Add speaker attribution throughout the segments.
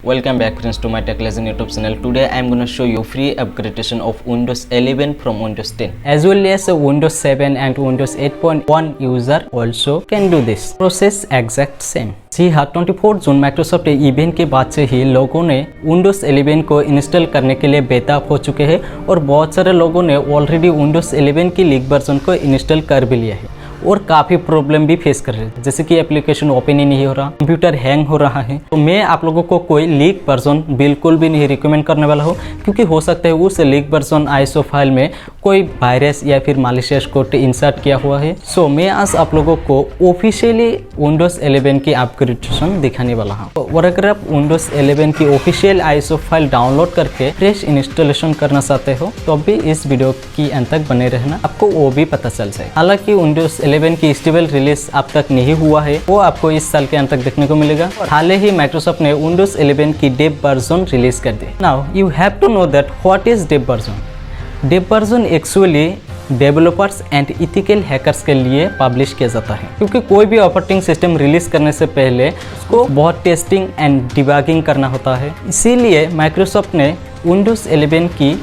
Speaker 1: Welcome back friends to my Tech Lesson YouTube channel. Today I am going to show you free upgradation of Windows 11 from Windows 10 as well as Windows 7 and Windows 8.1 user also can do this process exact same. जी हाँ, 24 जून Microsoft event के बाद से ही लोगों ने Windows 11 को install करने के लिए बेताब हो चुके हैं और बहुत सारे लोगों ने ऑलरेडी Windows 11 की लीक वर्जन को इंस्टॉल कर भी लिया है और काफ़ी प्रॉब्लम भी फेस कर रहे हैं, जैसे कि एप्लीकेशन ओपन ही नहीं हो रहा, कंप्यूटर हैंग हो रहा है। तो मैं आप लोगों को कोई लीक वर्जन बिल्कुल भी नहीं रिकमेंड करने वाला हूँ, क्योंकि हो सकता है उस लीक वर्जन आईएसओ फाइल में कोई वायरस या फिर मालिशियस कोड इंसर्ट किया हुआ है। सो मैं आज आप लोगों को ऑफिशियली विंडोज 11 की अपग्रेडेशन दिखाने वाला हूँ। और अगर आप विंडोज 11 की ऑफिशियल आईएसओ फाइल डाउनलोड करके फ्रेश इंस्टॉलेशन करना चाहते हो तो अभी इस वीडियो की अंत तक बने रहना, आपको वो भी पता चल जाए। हालांकि विंडोज 11 की स्टेबल रिलीज अब तक नहीं हुआ है, वो आपको इस साल के अंत तक देखने को मिलेगा। और हाल ही माइक्रोसॉफ्ट ने विंडोज 11 की डेव वर्जन रिलीज कर दी। Now you have to know that what is dev version. Dev version actually developers and ethical hackers के लिए पब्लिश किया जाता है, क्योंकि कोई भी ऑपरेटिंग सिस्टम रिलीज करने से पहले उसको बहुत टेस्टिंग एंड डिबगिंग करना होता है। इसीलिए माइक्रोसॉफ्ट ने विंडोज 11 की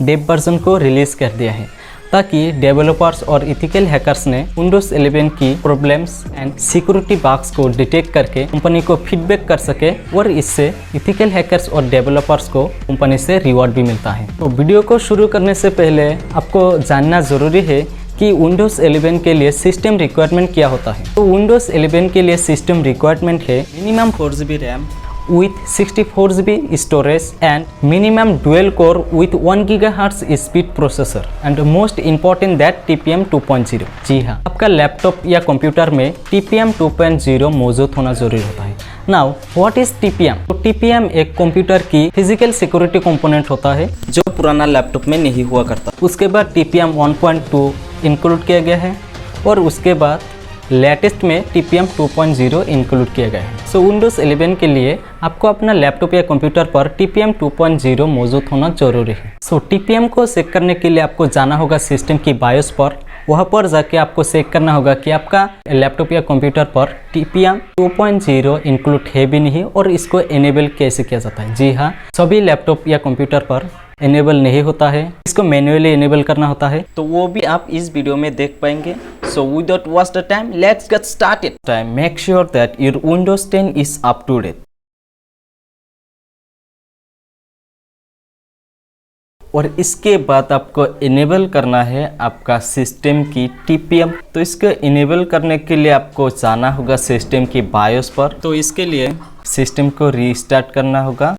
Speaker 1: डेव वर्जन को रिलीज कर दिया है, ताकि डेवलपर्स और इथिकल हैकर्स ने विंडोज 11 की प्रॉब्लम्स एंड सिक्योरिटी बग्स को डिटेक्ट करके कंपनी को फीडबैक कर सके, और इससे इथिकल हैकर्स और डेवलपर्स को कंपनी से रिवॉर्ड भी मिलता है। तो वीडियो को शुरू करने से पहले आपको जानना ज़रूरी है कि विंडोज 11 के लिए सिस्टम रिक्वायरमेंट क्या होता है। तो विंडोज 11 के लिए सिस्टम रिक्वायरमेंट है minimum 4GB RAM with 64GB storage and minimum dual core with 1 GHz speed processor and most important that TPM 2.0। जी हाँ, आपका लैपटॉप या कंप्यूटर में TPM 2.0 मौजूद होना जरूरी होता है। Now what is TPM? तो TPM एक कंप्यूटर की फिजिकल सिक्योरिटी कंपोनेंट होता है जो पुराना लैपटॉप में नहीं हुआ करता। उसके बाद TPM 1.2 इंक्लूड किया गया है और उसके बाद लेटेस्ट में TPM 2.0 इंक्लूड किया गया है। सो विंडोज 11 के लिए आपको अपना लैपटॉप या कंप्यूटर पर TPM 2.0 मौजूद होना जरूरी है। सो TPM को चेक करने के लिए आपको जाना होगा सिस्टम की बायोस पर। वहाँ पर जाके आपको चेक करना होगा कि आपका लैपटॉप या कंप्यूटर पर TPM 2.0 इंक्लूड है भी नहीं और इसको इनेबल कैसे किया जाता है। जी हाँ, सभी लैपटॉप या कंप्यूटर पर इनेबल नहीं होता है, इसको मैन्युअली इनेबल करना होता है, तो वो भी आप इस वीडियो में देख पाएंगे। So without waste the time let's get started. Time make sure that your Windows 10 is up to date. और इसके बाद आपको इनेबल करना है आपका सिस्टम की TPM। तो इसको इनेबल करने के लिए आपको जाना होगा सिस्टम की बायोस पर। तो इसके लिए सिस्टम को रीस्टार्ट करना होगा।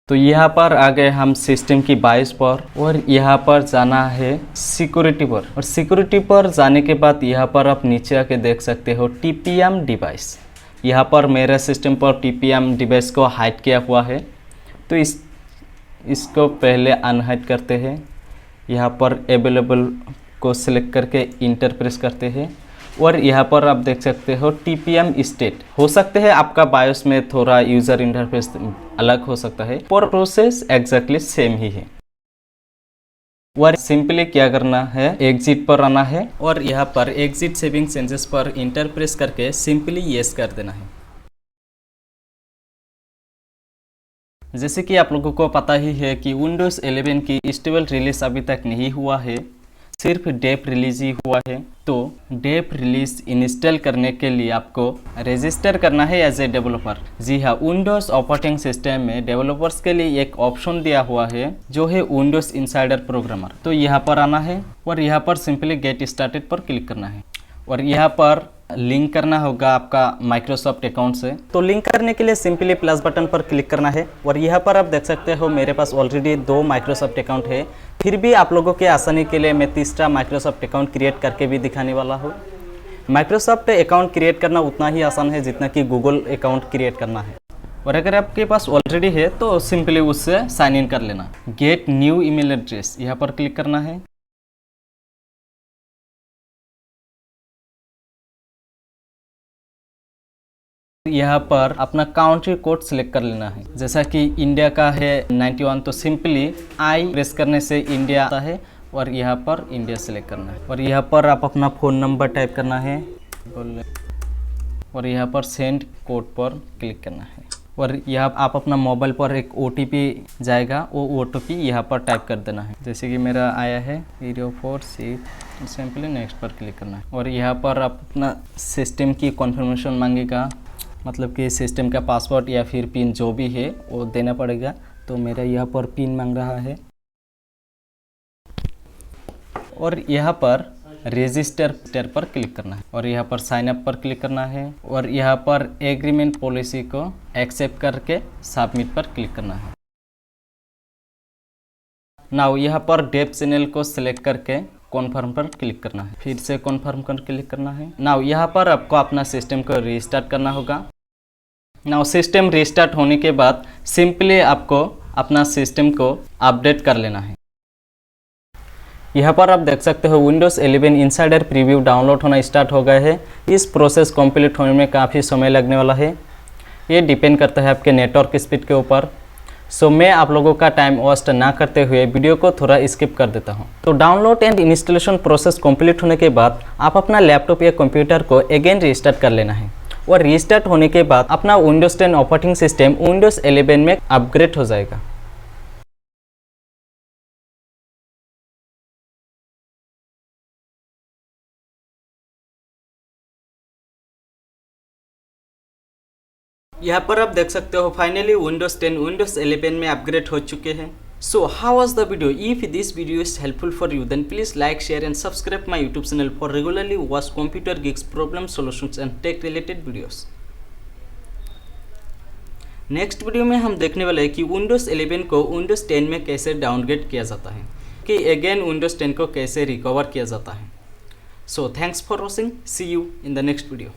Speaker 1: तो यहाँ पर आ गए हम सिस्टम की बायोस पर और यहाँ पर जाना है सिक्योरिटी पर। और सिक्योरिटी पर जाने के बाद यहाँ पर आप नीचे आके देख सकते हो TPM डिवाइस। यहाँ पर मेरे सिस्टम पर TPM डिवाइस को हाइड किया हुआ है, तो इसको पहले अनहाइड करते हैं। यहाँ पर अवेलेबल को सिलेक्ट करके इंटर प्रेस करते हैं और यहाँ पर आप देख सकते हो TPM स्टेट। हो सकते हैं आपका बायोस में थोड़ा यूज़र इंटरफेस अलग हो सकता है, पर प्रोसेस एग्जैक्टली सेम ही है। और सिंपली क्या करना है, एग्जिट पर आना है और यहाँ पर एग्जिट सेविंग चेंजेस पर इंटर प्रेस करके सिंपली येस कर देना है। जैसे कि आप लोगों को पता ही है कि विंडोज 11 की स्टेबल रिलीज अभी तक नहीं हुआ है, सिर्फ डेप रिलीज ही हुआ है। तो डेप रिलीज इंस्टॉल करने के लिए आपको रजिस्टर करना है एज ए डेवलपर। जी हाँ, विंडोज ऑपरेटिंग सिस्टम में डेवलपर्स के लिए एक ऑप्शन दिया हुआ है जो है विंडोज इनसाइडर प्रोग्रामर। तो यहाँ पर आना है और यहाँ पर सिंपली गेट स्टार्टेड पर क्लिक करना है और यहाँ पर लिंक करना होगा आपका माइक्रोसॉफ्ट अकाउंट से। तो लिंक करने के लिए सिंपली प्लस बटन पर क्लिक करना है और यहाँ पर आप देख सकते हो मेरे पास ऑलरेडी 2 माइक्रोसॉफ्ट अकाउंट है। फिर भी आप लोगों के आसानी के लिए मैं तीसरा माइक्रोसॉफ्ट अकाउंट क्रिएट करके भी दिखाने वाला हूँ। माइक्रोसॉफ्ट अकाउंट क्रिएट करना उतना ही आसान है जितना कि गूगल अकाउंट क्रिएट करना है। और अगर आपके पास ऑलरेडी है तो सिंपली उससे साइन इन कर लेना। गेट न्यू ईमेल एड्रेस यहाँ पर क्लिक करना है। यहाँ पर अपना काउंट्री कोड सिलेक्ट कर लेना है। जैसा कि इंडिया का है 91, तो सिंपली आई प्रेस करने से इंडिया आता है और यहाँ पर इंडिया सेलेक्ट करना है और यहाँ पर आप अपना फ़ोन नंबर टाइप करना है और यहाँ पर सेंड कोड पर क्लिक करना है और यहाँ आप अपना मोबाइल पर एक OTP जाएगा, वो OTP यहाँ पर टाइप कर देना है। जैसे कि मेरा आया है 04 सिंपली नेक्स्ट पर क्लिक करना है और यहाँ पर आप अपना सिस्टम की कॉन्फर्मेशन मांगेगा, मतलब कि सिस्टम का पासवर्ड या फिर पिन जो भी है वो देना पड़ेगा। तो मेरा यहाँ पर पिन मांग रहा है और यहाँ पर रजिस्टर पर क्लिक करना है और यहाँ पर साइन अप पर क्लिक करना है और यहाँ पर एग्रीमेंट पॉलिसी को एक्सेप्ट करके सबमिट पर क्लिक करना है। नाउ यहाँ पर डेव चैनल को सिलेक्ट करके कॉन्फर्म पर क्लिक करना है, फिर से कॉन्फर्म पर क्लिक करना है। नाउ यहाँ पर आपको अपना सिस्टम को रीस्टार्ट करना होगा। नाउ सिस्टम रीस्टार्ट होने के बाद सिंपली आपको अपना सिस्टम को अपडेट कर लेना है। यहाँ पर आप देख सकते हो विंडोज़ 11 इनसाइडर प्रीव्यू डाउनलोड होना स्टार्ट हो गया है। इस प्रोसेस कंप्लीट होने में काफ़ी समय लगने वाला है, ये डिपेंड करता है आपके नेटवर्क स्पीड के ऊपर। सो मैं आप लोगों का टाइम वेस्ट ना करते हुए वीडियो को थोड़ा स्किप कर देता हूँ। तो download and installation process complete होने के बाद आप अपना लैपटॉप या कंप्यूटर को अगेन रीस्टार्ट कर लेना है और रीस्टार्ट होने के बाद अपना विंडोज़ 10 ऑपरेटिंग सिस्टम विंडोज़ 11 में अपग्रेड हो जाएगा। यहाँ पर आप देख सकते हो फाइनली विंडोज़ 10 विंडोज़ 11 में अपग्रेड हो चुके हैं। So how was the video? If this video is helpful for you then please like, share and subscribe my YouTube channel for regularly watch computer gigs, problem solutions and tech related videos. Next video में हम देखने वाले हैं कि Windows 11 को Windows 10 में कैसे downgrade किया जाता है, कि अगेन विंडोज़ 10 को कैसे रिकवर किया जाता है। So thanks for watching, see you in the next video.